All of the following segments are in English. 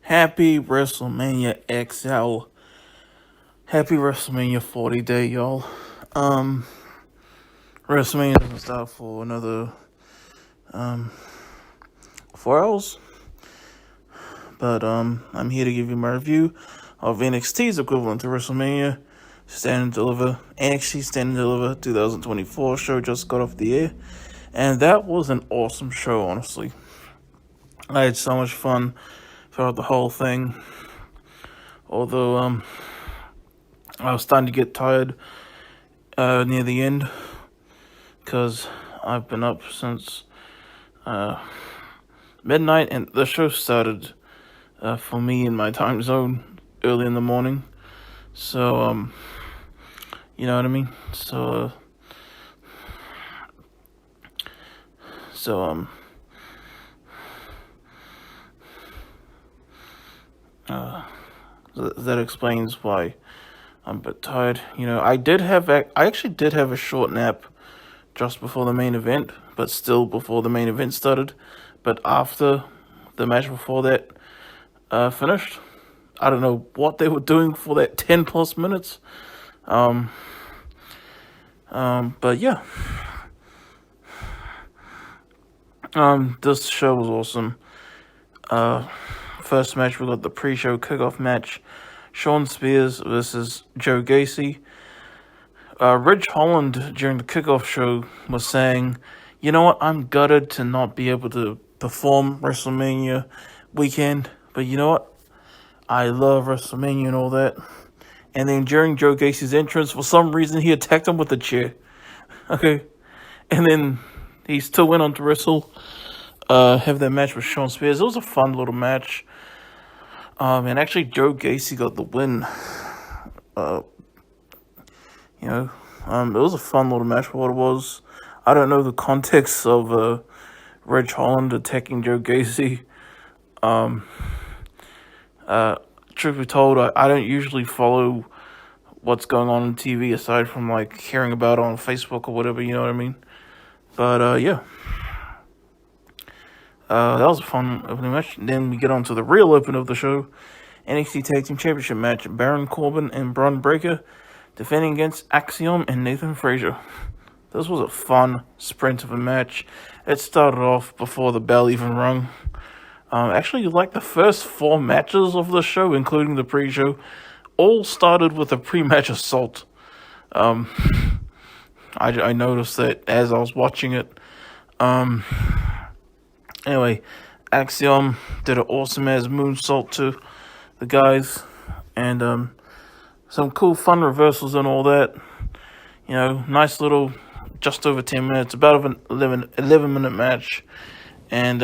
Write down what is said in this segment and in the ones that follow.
Happy WrestleMania XL. Happy WrestleMania 40 day, y'all. WrestleMania doesn't start for another 4 hours. But I'm here to give you my review of NXT's equivalent to WrestleMania, Stand and Deliver. NXT Stand and Deliver 2024 show just got off the air. And that was an awesome show, honestly. I had so much fun throughout the whole thing. Although I was starting to get tired near the end, because I've been up since midnight, and the show started for me in my time zone early in the morning. So you know what I mean. So that explains why I'm a bit tired. You know, I actually did have a short nap just before the main event, but still before the main event started. But after the match before that finished, I don't know what they were doing for that 10 plus minutes. But yeah. This show was awesome. First match, we got the pre-show kickoff match. Shawn Spears versus Joe Gacy. Ridge Holland during the kickoff show was saying, you know what, I'm gutted to not be able to perform WrestleMania weekend, but you know what, I love WrestleMania and all that. And then during Joe Gacy's entrance, for some reason, he attacked him with a chair. Okay. And then he still went on to wrestle, have that match with Shawn Spears. It was a fun little match. And actually, Joe Gacy got the win. It was a fun little match for what it was. I don't know the context of Ridge Holland attacking Joe Gacy. Truth be told, I don't usually follow what's going on TV aside from like hearing about it on Facebook or whatever, you know what I mean? But yeah. That was a fun opening match. Then we get on to the real open of the show. NXT Tag Team Championship Match. Baron Corbin and Bron Breakker defending against Axiom and Nathan Frazer. This was a fun sprint of a match. It started off before the bell even rung. Actually, like the first 4 matches of the show, including the pre-show, all started with a pre-match assault. I noticed that as I was watching it. Anyway, Axiom did an awesome-ass moonsault to the guys. And some cool, fun reversals and all that. You know, nice little, just over 10 minutes. About an 11-minute match. And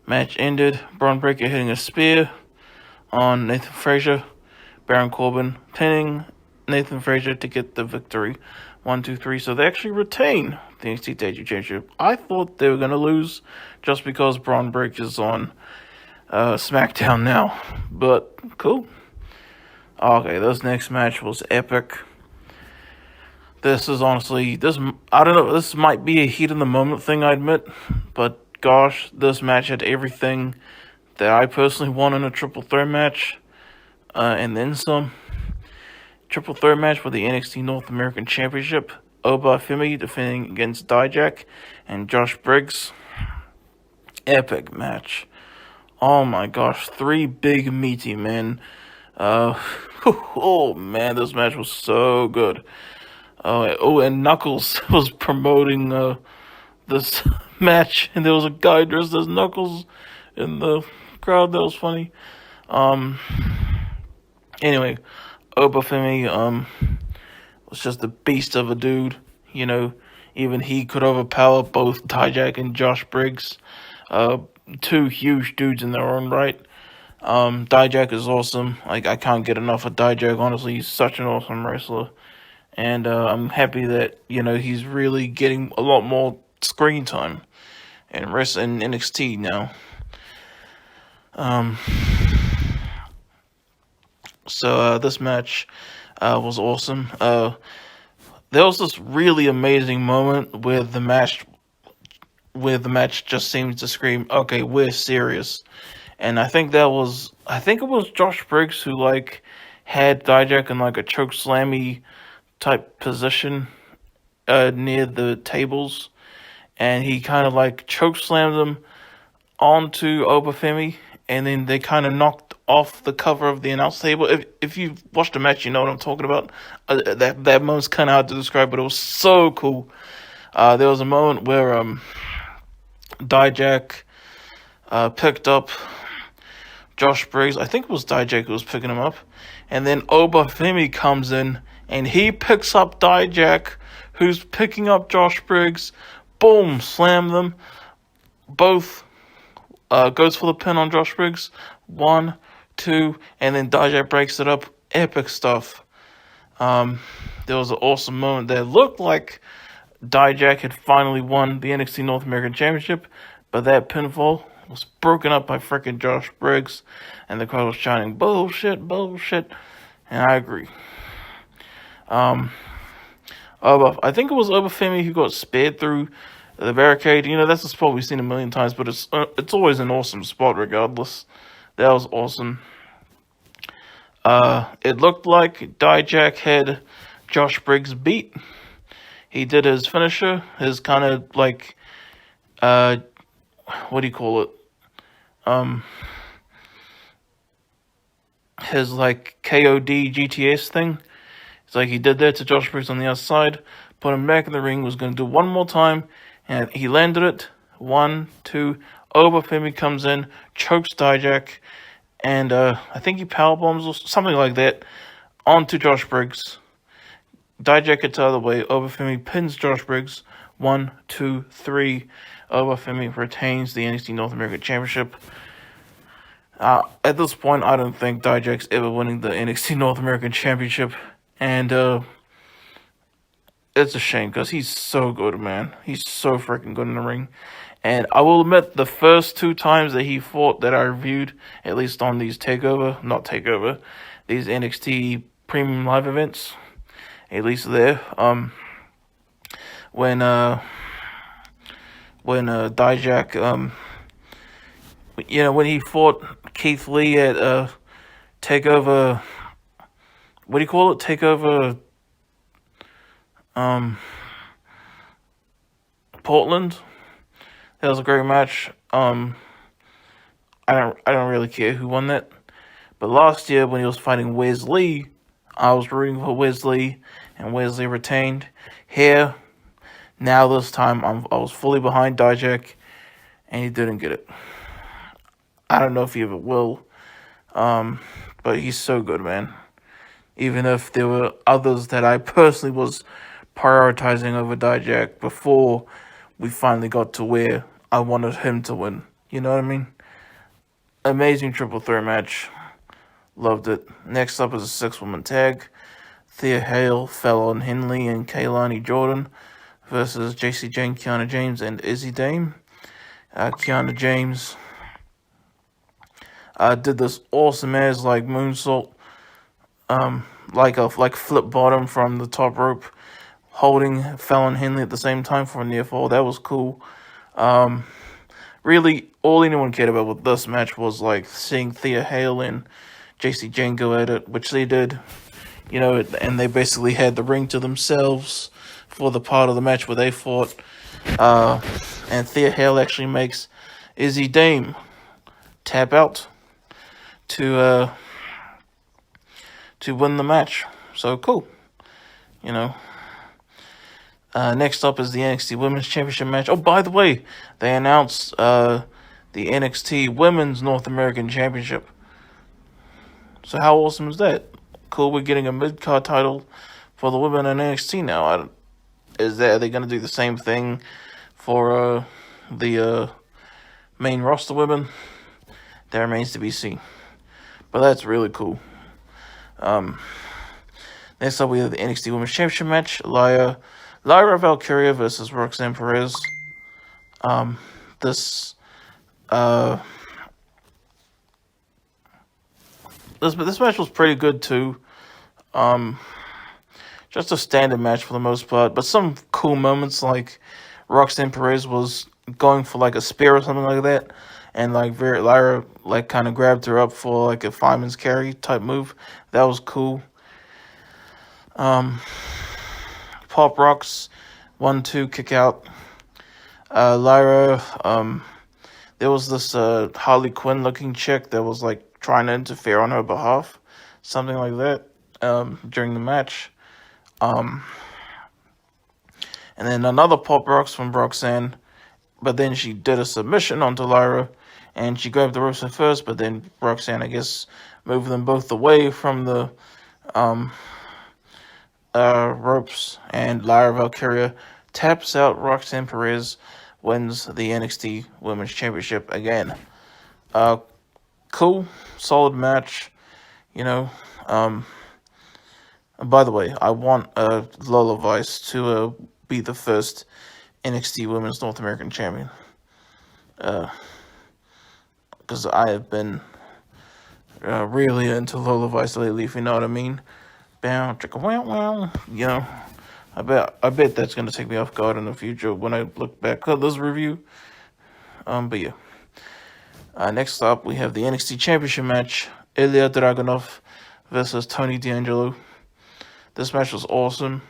match ended. Bron Breakker hitting a spear on Nathan Frazer. Baron Corbin pinning Nathan Frazer to get the victory. 1, 2, 3. So they actually retain the NXT Tag Team Championship. I thought they were going to lose just because Bron Breakker is on SmackDown now. But cool. Okay, this next match was epic. This is honestly, I don't know, this might be a heat in the moment thing, I admit. But gosh, this match had everything that I personally want in a triple threat match. And then some. Triple threat match for the NXT North American Championship. Femi defending against Dijak and Josh Briggs. Epic match. Oh my gosh, 3 big meaty men. Oh man, this match was so good. And Knuckles was promoting this match, and there was a guy dressed as Knuckles in the crowd. That was funny. Anyway, Femi was just a beast of a dude. You know, even he could overpower both Dijak and Josh Briggs. 2 huge dudes in their own right. Dijak is awesome. Like, I can't get enough of Dijak, honestly. He's such an awesome wrestler. And I'm happy that, you know, he's really getting a lot more screen time in NXT now. So this match was awesome. There was this really amazing moment where the match just seems to scream, okay, we're serious. And I think it was Josh Briggs who like had Dijak in like a choke slammy type position near the tables, and he kind of like choke slammed them onto Femi, and then they kind of knocked off the cover of the announce table. If you've watched the match, you know what I'm talking about. That moment's kind of hard to describe, but it was so cool. There was a moment where Dijak picked up Josh Briggs. I think it was Dijak who was picking him up, and then Femi comes in and he picks up Dijak, who's picking up Josh Briggs. Boom, slam them both. Goes for the pin on Josh Briggs. 1, 2, and then Dijak breaks it up. Epic stuff. There was an awesome moment that looked like Dijak had finally won the NXT North American Championship, but that pinfall was broken up by freaking Josh Briggs, and the crowd was chanting, "Bullshit, bullshit," and I agree. I think it was Femi who got speared through the barricade. You know, that's a spot we've seen a million times, but it's always an awesome spot regardless. That was awesome. It looked like Dijak had Josh Briggs beat. He did his finisher, his kind of like, what do you call it? His like KOD GTS thing. It's like he did that to Josh Briggs on the outside, put him back in the ring, was going to do one more time, and he landed it. 1, 2, Femi comes in, chokes Dijak, and I think he powerbombs or something like that onto Josh Briggs. Dijak gets out of the way, Femi pins Josh Briggs. 1, 2, 3, Femi retains the NXT North American Championship. At this point, I don't think Dijak's ever winning the NXT North American Championship. And it's a shame because he's so good, man. He's so freaking good in the ring. And I will admit, the first 2 times that he fought that I reviewed, at least on these these NXT Premium Live events, at least there, when Dijak, when he fought Keith Lee at TakeOver. What do you call it? TakeOver Portland. That was a great match. I don't really care who won that. But last year when he was fighting Wesley, I was rooting for Wesley, and Wesley retained. Here, now this time I was fully behind Dijak, and he didn't get it. I don't know if he ever will. But he's so good, man. Even if there were others that I personally was prioritizing over Dijak before we finally got to where I wanted him to win. You know what I mean? Amazing triple threat match. Loved it. Next up is a 6-woman tag. Thea Hale, Fallon, Henley, and Kelani Jordan versus Jacy, Jayne, Kiana James, and Izzi Dame. Kiana James did this awesome ass like moonsault, like flip bottom from the top rope, holding Fallon Henley at the same time for a near fall. That was cool. Really, all anyone cared about with this match was like seeing Thea Hale and Jacy Jayne go at it, which they did. You know, and they basically had the ring to themselves for the part of the match where they fought. And Thea Hale actually makes Izzi Dame tap out to win the match. So cool. You know. Next up is the NXT Women's Championship match. Oh, by the way, they announced the NXT Women's North American Championship. So how awesome is that? Cool, we're getting a mid-card title for the women in NXT now. Are they going to do the same thing for the main roster women? That remains to be seen. But that's really cool. Next up, we have the NXT Women's Championship match. Lyra Valkyria versus Roxanne Perez. This match was pretty good too. Just a standard match for the most part, but some cool moments like Roxanne Perez was going for like a spear or something like that, and like Lyra like kind of grabbed her up for like a fireman's carry type move. That was cool. Pop rocks, 1-2 kick out. Lyra, there was this Harley Quinn looking chick that was like trying to interfere on her behalf, something like that, during the match. And then another pop rocks from Roxanne, but then she did a submission onto Lyra, and she grabbed the ropes at first, but then Roxanne, I guess, moved them both away from the ropes, and Lyra Valkyria taps out Roxanne. Perez wins the NXT Women's Championship again. Cool, solid match, you know. By the way, I want Lola Vice to be the first NXT Women's North American Champion. Because I have been really into Lola Vice lately, if you know what I mean. Bow, chicka, wow, wow. You know, I bet that's gonna take me off guard in the future when I look back at this review. But yeah. Next up, we have the NXT Championship match: Ilja Dragunov versus Tony D'Angelo. This match was awesome.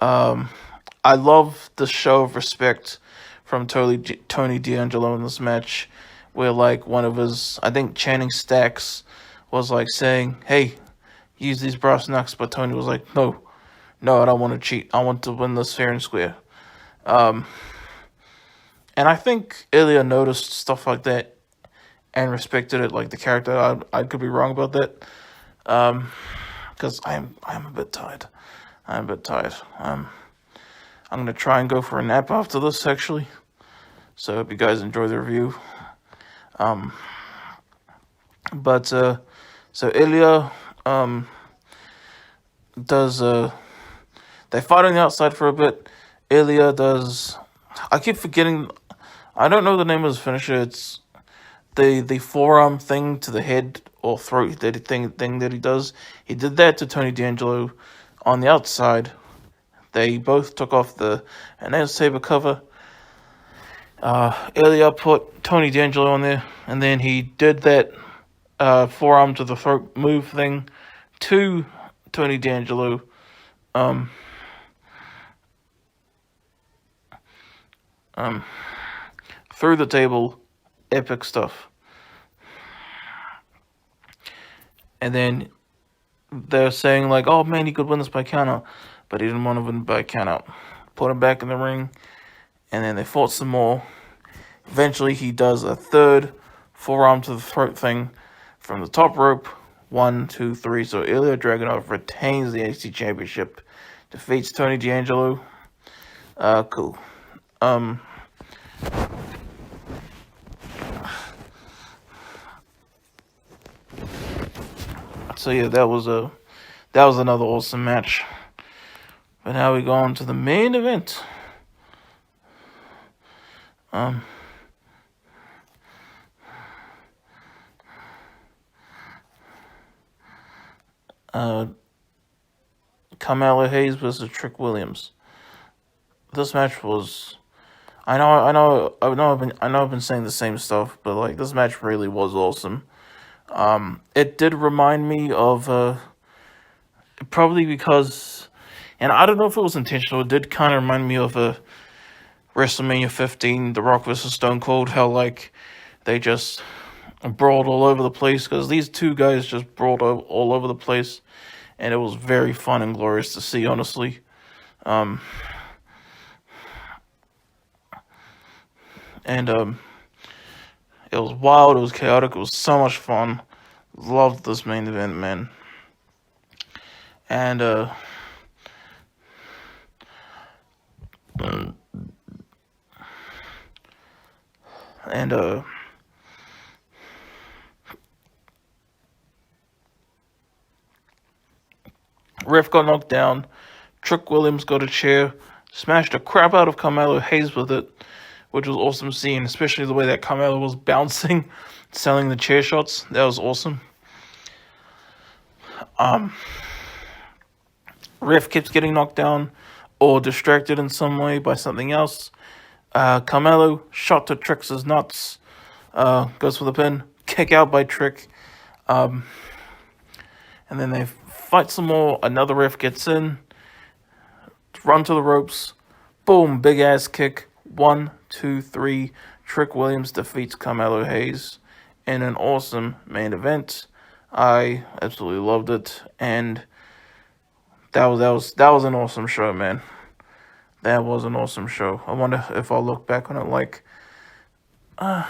I love the show of respect from Tony D'Angelo in this match, where like one of his, I think Channing Stacks was like saying, "Hey, use these brass knucks," but Tony was like, No, I don't want to cheat. I want to win this fair and square. And I think Ilja noticed stuff like that and respected it, like the character. I could be wrong about that, because I'm a bit tired. I'm gonna try and go for a nap after this, actually. So I hope you guys enjoy the review. So Ilja does they fight on the outside for a bit. Ilja does, I keep forgetting, I don't know the name of his finisher. It's the forearm thing to the head or throat thing that he does. He did that to Tony D'Angelo on the outside. They both took off the announce table cover. Ilja put Tony D'Angelo on there, and then he did that forearm to the throat move thing to Tony D'Angelo. Through the table. Epic stuff. And then they're saying like, "Oh man, he could win this by count out," but he didn't want to win by count out. Put him back in the ring, and then they fought some more. Eventually, he does a third forearm to the throat thing from the top rope. 1, 2, 3. So Ilja Dragunov retains the NXT Championship, defeats Tony D'Angelo. Cool. So yeah, that was another awesome match. But now we go on to the main event. Carmelo Hayes versus Trick Williams. This match was, I know I've been saying the same stuff, but like this match really was awesome. It did remind me of probably because, and I don't know if it was intentional, it did kind of remind me of WrestleMania 15, The Rock versus Stone Cold, how like they just brawled all over the place, because these two guys just brawled all over the place, and it was very fun and glorious to see, honestly. It was wild, it was chaotic, it was so much fun. Loved this main event, man. And Ref got knocked down. Trick Williams got a chair, smashed the crap out of Carmelo Hayes with it, which was awesome seeing, especially the way that Carmelo was bouncing, selling the chair shots. That was awesome. Ref keeps getting knocked down or distracted in some way by something else. Carmelo shot to Trick's nuts. Goes for the pin. Kick out by Trick. And then they fight some more. Another ref gets in. Run to the ropes. Boom. Big ass kick. 1, 2, 3. Trick Williams defeats Carmelo Hayes in an awesome main event. I absolutely loved it. And that was an awesome show, man. That was an awesome show. I wonder if I'll look back on it like, I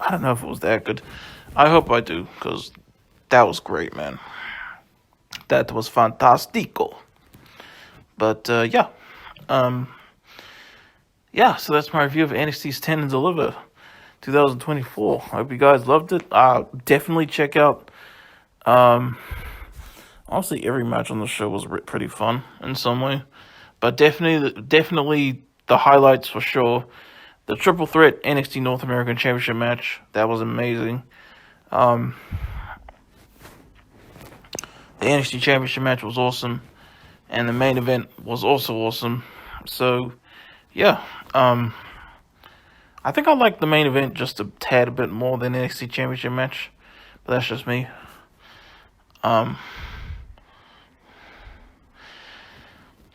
don't know if it was that good. I hope I do, because that was great, man. That was fantastico. But, yeah. Yeah, so that's my review of NXT's 10 and Deliver 2024. I hope you guys loved it. Definitely check out, honestly, every match on the show was pretty fun in some way. But definitely the highlights for sure. The Triple Threat NXT North American Championship match. That was amazing. The NXT Championship match was awesome. And the main event was also awesome. So, yeah. I think I like the main event just a tad a bit more than the NXT Championship match. But that's just me.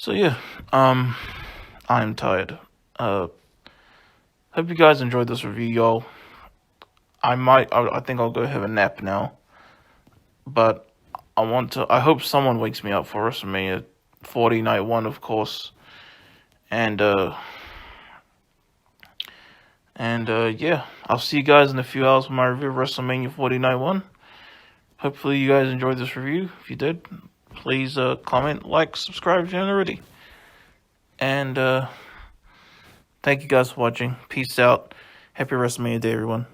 So yeah, I'm tired. Hope you guys enjoyed this review, y'all. I think I'll go have a nap now. But I hope someone wakes me up for WrestleMania 40 Night 1, of course. And yeah, I'll see you guys in a few hours for my review of WrestleMania 40 Night 1. Hopefully you guys enjoyed this review. If you did, please comment, like, subscribe if you haven't already. And thank you guys for watching. Peace out. Happy WrestleMania Day, everyone.